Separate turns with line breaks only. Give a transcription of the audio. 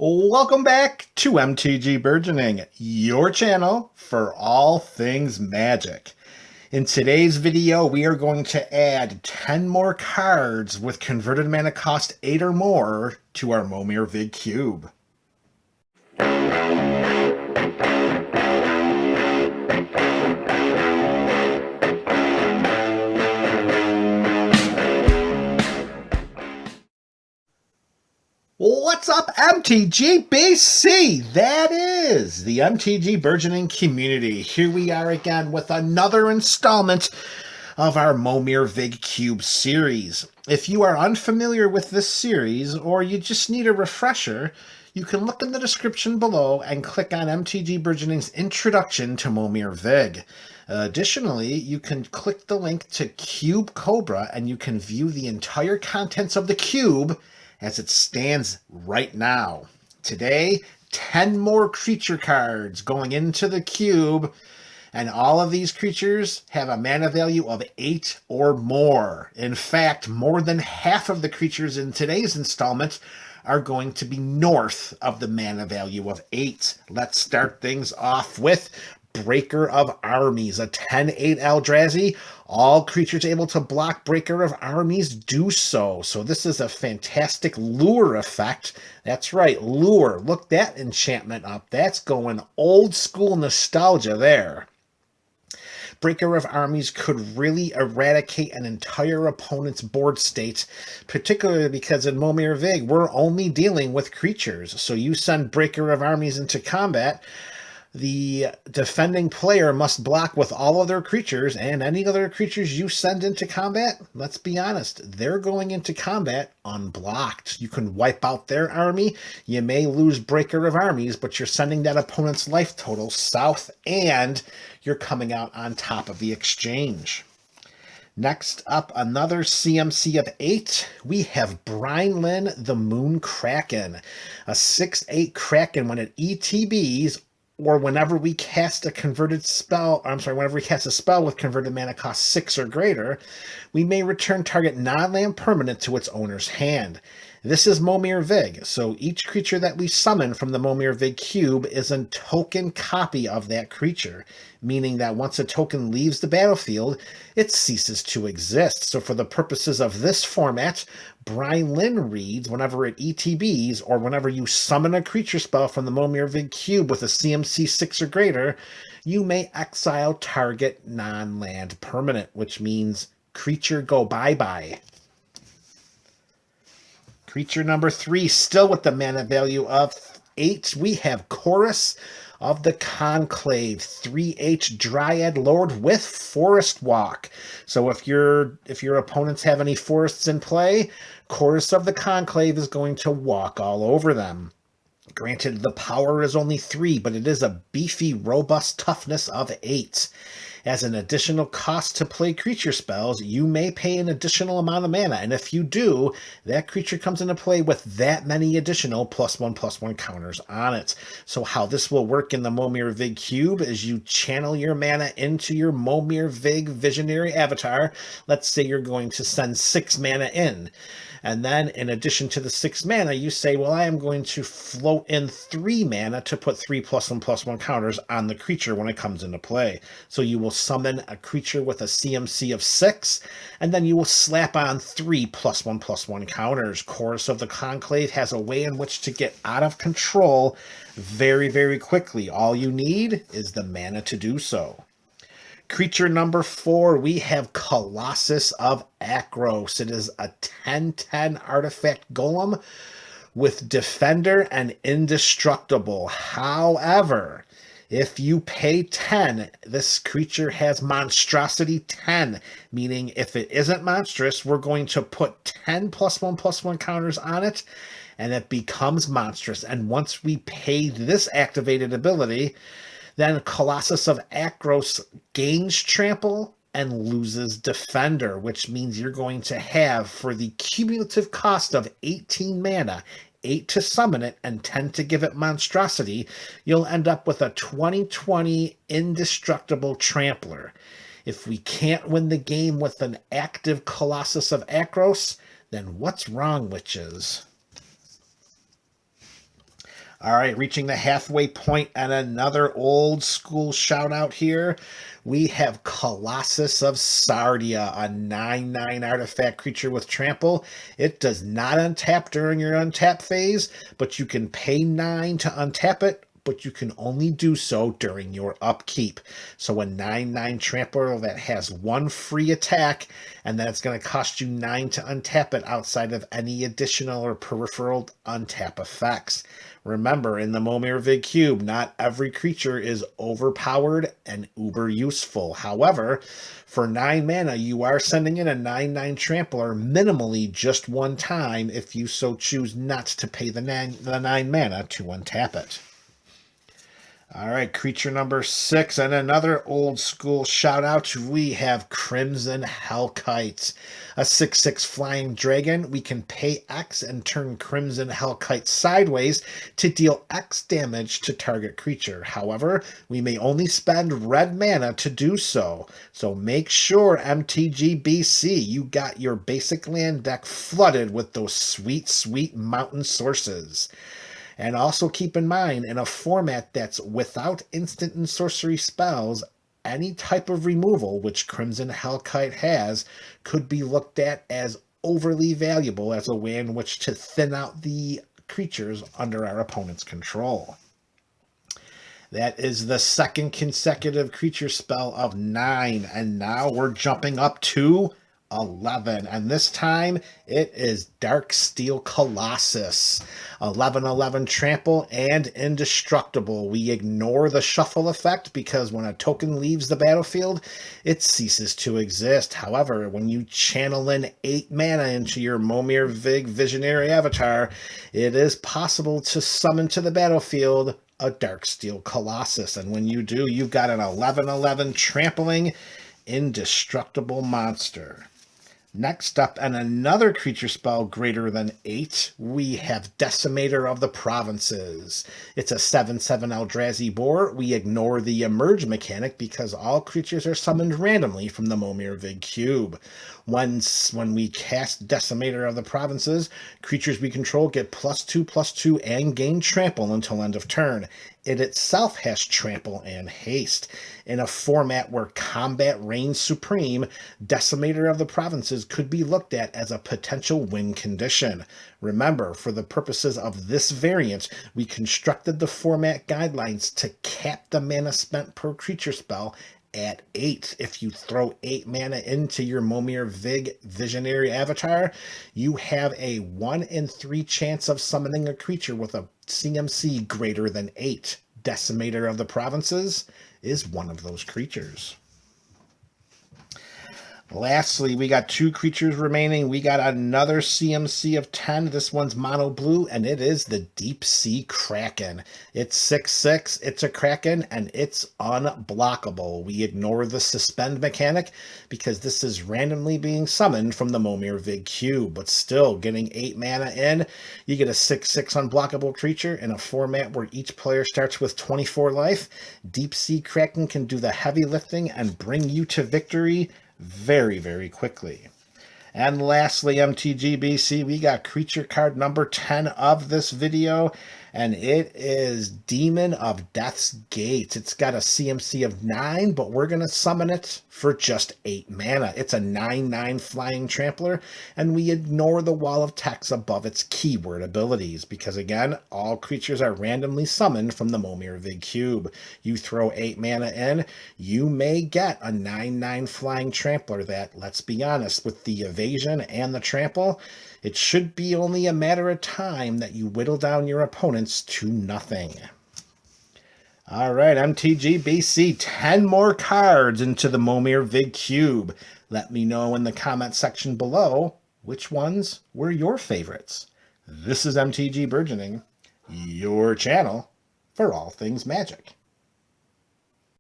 Welcome back to MTG Burgeoning, your channel for all things magic. In today's video, we are going to add 10 more cards with converted mana cost 8 or more to our Momir Vig Cube. What's up, MTG BC? That is the MTG Burgeoning community. Here we are again with another installment of our Momir Vig Cube series. If you are unfamiliar with this series or you just need a refresher, you can look in the description below and click on MTG Burgeoning's introduction to Momir Vig. Additionally, you can click the link to Cube Cobra and you can view the entire contents of the cube as it stands right now. Today, 10 more creature cards going into the cube, and all of these creatures have a mana value of 8 or more. In fact, more than half of the creatures in today's installment are going to be north of the mana value of 8. Let's start things off with Breaker of Armies, a 10/8 Eldrazi. All creatures able to block Breaker of Armies do so. So this is a fantastic lure effect. That's right, lure. Look that enchantment up. That's going old school nostalgia there. Breaker of Armies could really eradicate an entire opponent's board state, particularly because in Momir Vig, we're only dealing with creatures. So you send Breaker of Armies into combat, the defending player must block with all other creatures, and any other creatures you send into combat, let's be honest, they're going into combat unblocked. You can wipe out their army. You may lose Breaker of Armies, but you're sending that opponent's life total south, and you're coming out on top of the exchange. Next up, another CMC of 8. We have Brynlin the Moon Kraken, a 6/8 Kraken. When it ETBs, or whenever we cast a whenever we cast a spell with converted mana cost 6 or greater, we may return target non-land permanent to its owner's hand. This is Momir Vig, so each creature that we summon from the Momir Vig Cube is a token copy of that creature, meaning that once a token leaves the battlefield, it ceases to exist. So for the purposes of this format, Brynlin reads whenever it ETBs, or whenever you summon a creature spell from the Momir Vig Cube with a CMC 6 or greater, you may exile target non-land permanent, which means creature go bye-bye. Creature number 3, still with the mana value of 8, we have Chorus of the Conclave, 3/8 Dryad Lord with Forest Walk. So if your opponents have any forests in play, Chorus of the Conclave is going to walk all over them. Granted, the power is only 3, but it is a beefy, robust toughness of 8. As an additional cost to play creature spells, you may pay an additional amount of mana, and if you do, that creature comes into play with that many additional +1/+1 counters on it. So how this will work in the Momir Vig Cube is you channel your mana into your Momir Vig Visionary Avatar. Let's say you're going to send 6 mana in. And then, in addition to the 6 mana, you say, well, I am going to float in 3 mana to put 3 +1/+1 counters on the creature when it comes into play. So you will summon a creature with a CMC of 6, and then you will slap on 3 +1/+1 counters. Chorus of the Conclave has a way in which to get out of control very, very quickly. All you need is the mana to do so. Creature number 4, we have Colossus of Acros. It is a 10/10 artifact golem with Defender and Indestructible. However, if you pay 10, this creature has Monstrosity 10, meaning if it isn't monstrous, we're going to put 10 +1/+1 counters on it, and it becomes monstrous. And once we pay this activated ability, then Colossus of Acros gains trample and loses Defender, which means you're going to have, for the cumulative cost of 18 mana, 8 to summon it and 10 to give it monstrosity, you'll end up with a 20/20 indestructible trampler. If we can't win the game with an active Colossus of Acros, then what's wrong, witches? All right, reaching the halfway point and another old school shout out here. We have Colossus of Sardia, a 9/9 artifact creature with trample. It does not untap during your untap phase, but you can pay 9 to untap it, but you can only do so during your upkeep. So a 9/9 trampler that has 1 free attack, and then it's going to cost you 9 to untap it outside of any additional or peripheral untap effects. Remember, in the Momir Vig Cube, not every creature is overpowered and uber useful. However, for 9 mana, you are sending in a 9/9 trampler minimally just 1 time if you so choose not to pay the 9 mana to untap it. All right, creature number 6, and another old school shout out. We have Crimson Hellkite, a 6/6 flying dragon. We can pay X and turn Crimson Hellkite sideways to deal X damage to target creature. However, we may only spend red mana to do so. So make sure, MTG BC, you got your basic land deck flooded with those sweet, sweet mountain sources. And also keep in mind, in a format that's without instant and sorcery spells, any type of removal, which Crimson Hellkite has, could be looked at as overly valuable as a way in which to thin out the creatures under our opponent's control. That is the 2nd consecutive creature spell of 9, and now we're jumping up to 11, and this time it is Darksteel Colossus. 11/11 trample and indestructible. We ignore the shuffle effect because when a token leaves the battlefield, it ceases to exist. However, when you channel in 8 mana into your Momir Vig Visionary Avatar, it is possible to summon to the battlefield a Darksteel Colossus, and when you do, you've got an 11/11 trampling indestructible monster. Next up, and another creature spell greater than 8, we have Decimator of the Provinces. It's a 7/7 Eldrazi boar. We ignore the emerge mechanic because all creatures are summoned randomly from the Momir Vig Cube. When we cast Decimator of the Provinces, creatures we control get +2/+2 and gain trample until end of turn. It itself has trample and haste. In a format where combat reigns supreme, Decimator of the Provinces could be looked at as a potential win condition. Remember, for the purposes of this variant, we constructed the format guidelines to cap the mana spent per creature spell at 8. If you throw 8 mana into your Momir Vig Visionary Avatar, you have a 1 in 3 chance of summoning a creature with a CMC greater than 8. Decimator of the Provinces is one of those creatures. Lastly, we got 2 creatures remaining. We got another CMC of 10. This one's mono blue, and it is the Deep Sea Kraken. It's 6/6, it's a Kraken, and it's unblockable. We ignore the suspend mechanic because this is randomly being summoned from the Momir Vig Cube, but still getting 8 mana in. You get a 6/6 unblockable creature in a format where each player starts with 24 life. Deep Sea Kraken can do the heavy lifting and bring you to victory very, very quickly. And lastly, MTGBC, we got creature card number 10 of this video, and it is Demon of Death's Gate. It's got a CMC of 9, but we're going to summon it for just 8 mana. It's a 9/9 flying trampler, and we ignore the wall of text above its keyword abilities, because again, all creatures are randomly summoned from the Momir Vig Cube. You throw 8 mana in, you may get a 9/9 flying trampler that, let's be honest, with the evasion and the trample, it should be only a matter of time that you whittle down your opponents to nothing. All right, MTGBC, 10 more cards into the Momir Vig Cube. Let me know in the comment section below which ones were your favorites. This is MTG Burgeoning, your channel for all things magic.